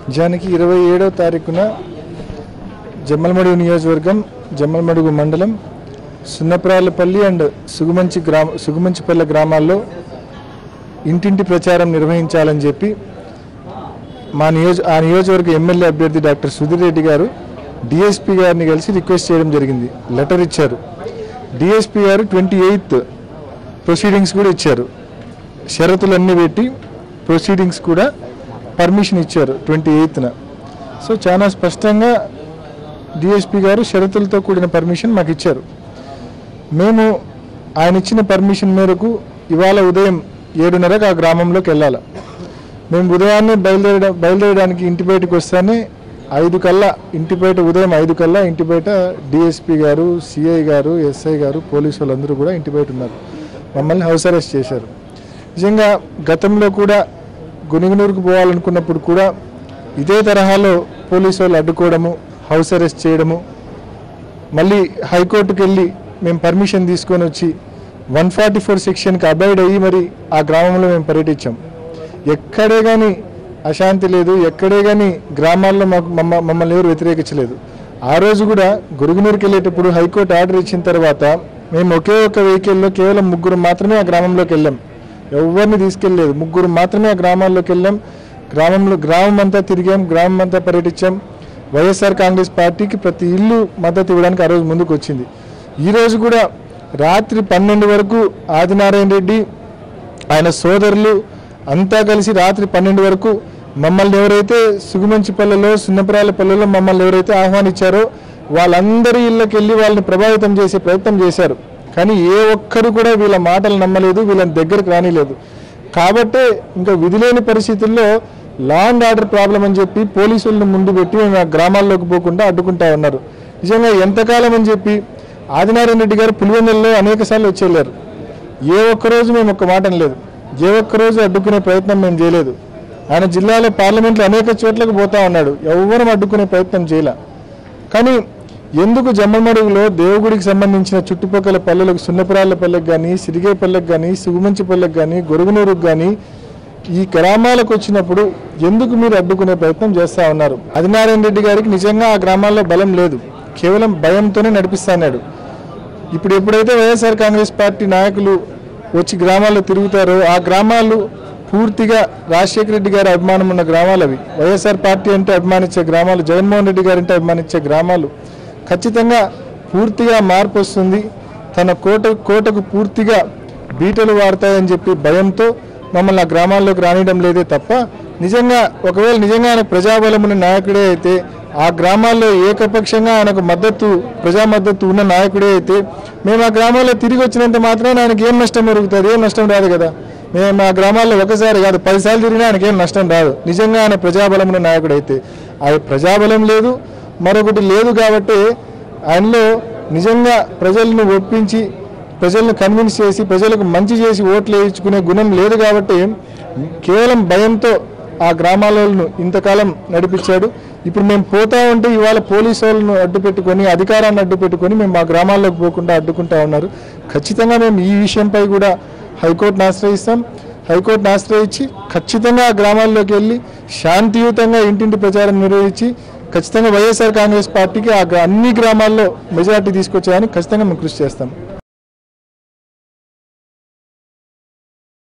నిజానికి 27వ తారీఖున జమ్మలమడుగు నియోజకవర్గం జమ్మలమడుగు మండలం సున్నప్రాలపల్లి అండ్ సుగుమంచిపల్లె గ్రామాల్లో ఇంటింటి ప్రచారం నిర్వహించాలని చెప్పి ఆ నియోజకవర్గ ఎమ్మెల్యే అభ్యర్థి డాక్టర్ సుధీర్ రెడ్డి గారు డిఎస్పీ గారిని కలిసి రిక్వెస్ట్ చేయడం జరిగింది. లెటర్ ఇచ్చారు. డిఎస్పీ గారు 28th ప్రొసీడింగ్స్ కూడా ఇచ్చారు. షరతులన్నీ పెట్టి ప్రొసీడింగ్స్ కూడా పర్మిషన్ ఇచ్చారు 28న. సో చాలా స్పష్టంగా డిఎస్పీ గారు షరతులతో కూడిన పర్మిషన్ మాకు ఇచ్చారు. మేము ఆయన ఇచ్చిన పర్మిషన్ మేరకు ఇవాళ ఉదయం 7:30కి ఆ గ్రామంలోకి వెళ్ళాలి. మేము ఉదయాన్నే బయలుదేరడానికి ఇంటి బయటకు వస్తానే 5 కల్లా ఉదయం 5 కల్లా ఇంటి బయట డిఎస్పీ గారు, సిఐ గారు, ఎస్ఐ గారు, పోలీసు వాళ్ళందరూ కూడా ఇంటి బయట ఉన్నారు. మమ్మల్ని హౌస్ అరెస్ట్ చేశారు. నిజంగా గతంలో కూడా గునిగునూరుకు పోవాలనుకున్నప్పుడు కూడా ఇదే తరహాలో పోలీసు వాళ్ళు అడ్డుకోవడము, హౌస్ అరెస్ట్ చేయడము, మళ్ళీ హైకోర్టుకు వెళ్ళి మేము పర్మిషన్ తీసుకొని వచ్చి 144 సెక్షన్కి అబైడ్ అయ్యి మరి ఆ గ్రామంలో మేము పర్యటించాం. ఎక్కడే కానీ అశాంతి లేదు, ఎక్కడే కానీ గ్రామాల్లో మమ్మల్ని ఎవరు వ్యతిరేకించలేదు. ఆ రోజు కూడా గురుగునూరుకి వెళ్ళేటప్పుడు హైకోర్టు ఆర్డర్ ఇచ్చిన తర్వాత మేము ఒకే ఒక వెహికల్లో కేవలం 3 మాత్రమే ఆ గ్రామంలోకి వెళ్ళాం. ఎవరిని తీసుకెళ్ళలేదు. 3 మాత్రమే ఆ గ్రామాల్లోకి వెళ్ళాం. గ్రామం అంతా తిరిగాం, గ్రామం అంతా పర్యటించాం. వైఎస్ఆర్ కాంగ్రెస్ పార్టీకి ప్రతి ఇల్లు మద్దతు ఇవ్వడానికి ఆ రోజు ముందుకు వచ్చింది. ఈరోజు కూడా రాత్రి 12 వరకు ఆదినారాయణ రెడ్డి ఆయన సోదరులు అంతా కలిసి రాత్రి 12 వరకు మమ్మల్ని ఎవరైతే సుగుమంచిపల్లెలో సున్నప్రాలపల్లెలో మమ్మల్ని ఎవరైతే ఆహ్వానించారో వాళ్ళందరి ఇళ్ళకి వెళ్ళి వాళ్ళని ప్రభావితం చేసే ప్రయత్నం చేశారు. కానీ ఏ ఒక్కరు కూడా వీళ్ళ మాటలు నమ్మలేదు, వీళ్ళని దగ్గరకు రానిలేదు. కాబట్టే ఇంకా విధిలేని పరిస్థితుల్లో లా అండ్ ఆర్డర్ ప్రాబ్లం అని చెప్పి పోలీసులను ముందు పెట్టి మేము ఆ గ్రామాల్లోకి పోకుండా అడ్డుకుంటా ఉన్నారు. నిజంగా ఎంతకాలం అని చెప్పి ఆదినారాయణ రెడ్డి గారు పులివెందులలో అనేక సార్లు వచ్చేళ్ళారు. ఏ ఒక్కరోజు మేము ఒక్క మాట అనలేదు. ఏ ఒక్కరోజు అడ్డుకునే ప్రయత్నం మేము చేయలేదు. ఆయన జిల్లాలో పార్లమెంట్లో అనేక చోట్లకు పోతా ఉన్నాడు. ఎవరు అడ్డుకునే ప్రయత్నం చేయలే. కానీ ఎందుకు జమ్మలమడుగులో దేవుగుడికి సంబంధించిన చుట్టుపక్కల పల్లెలకు సున్నపురాలపల్లెకి కానీ, సిరిగేపల్లెకి కానీ, సుగుమంచిపల్లెకి కానీ, గొరుగునూరుకు కానీ ఈ గ్రామాలకు వచ్చినప్పుడు ఎందుకు మీరు అడ్డుకునే ప్రయత్నం చేస్తూ ఉన్నారు? ఆదినారాయణ రెడ్డి గారికి నిజంగా ఆ గ్రామాల్లో బలం లేదు, కేవలం భయంతోనే నడిపిస్తున్నాడు. ఇప్పుడు ఎప్పుడైతే వైఎస్ఆర్ కాంగ్రెస్ పార్టీ నాయకులు వచ్చి గ్రామాల్లో తిరుగుతారో ఆ గ్రామాలు పూర్తిగా రాజశేఖర రెడ్డి గారి అభిమానం ఉన్న గ్రామాలు అవి. వైఎస్ఆర్ పార్టీ అంటే అభిమానించే గ్రామాలు, జగన్మోహన్ రెడ్డి గారు అంటే అభిమానించే గ్రామాలు. ఖచ్చితంగా పూర్తిగా మార్పు వస్తుంది. తన కోటకు పూర్తిగా బీటలు వాడతాయని చెప్పి భయంతో మమ్మల్ని ఆ గ్రామాల్లోకి రానియడం లేదే తప్ప ఒకవేళ నిజంగా ఆయన ప్రజాబలం ఉన్న నాయకుడే అయితే, ఆ గ్రామాల్లో ఏకపక్షంగా ఆయనకు ప్రజా మద్దతు ఉన్న నాయకుడే అయితే మేము ఆ గ్రామాల్లో తిరిగి వచ్చినంత మాత్రమే ఆయనకి ఏం నష్టం జరుగుతుంది? ఏం నష్టం రాదు కదా. మేము ఆ గ్రామాల్లో ఒకసారి కాదు 10 సార్లు తిరిగినా ఆయనకి ఏం నష్టం రాదు. నిజంగా ఆయన ప్రజాబలం ఉన్న నాయకుడు అయితే. అది ప్రజాబలం లేదు, మరొకటి లేదు. కాబట్టి ఆయనలో నిజంగా ప్రజలను ఒప్పించి, ప్రజలను కన్విన్స్ చేసి, ప్రజలకు మంచి చేసి ఓట్లు వేయించుకునే గుణం లేదు. కాబట్టి కేవలం భయంతో ఆ గ్రామాలను ఇంతకాలం నడిపించాడు. ఇప్పుడు మేము పోతా ఉంటే ఇవాళ పోలీసు వాళ్ళను అడ్డు పెట్టుకొని, అధికారాన్ని అడ్డు పెట్టుకొని మేము ఆ గ్రామాల్లోకి పోకుండా అడ్డుకుంటా ఉన్నారు. ఖచ్చితంగా మేము ఈ విషయంపై కూడా హైకోర్టును ఆశ్రయిస్తాం. హైకోర్టును ఆశ్రయించి ఖచ్చితంగా ఆ గ్రామాల్లోకి వెళ్ళి శాంతియుతంగా ఇంటింటి ప్రచారం నిర్వహించి ఖచ్చితంగా వైఎస్ఆర్ కాంగ్రెస్ పార్టీకి అన్ని గ్రామాల్లో మెజారిటీ తీసుకొచ్చేదానికి ఖచ్చితంగా మేము కృషి చేస్తాం.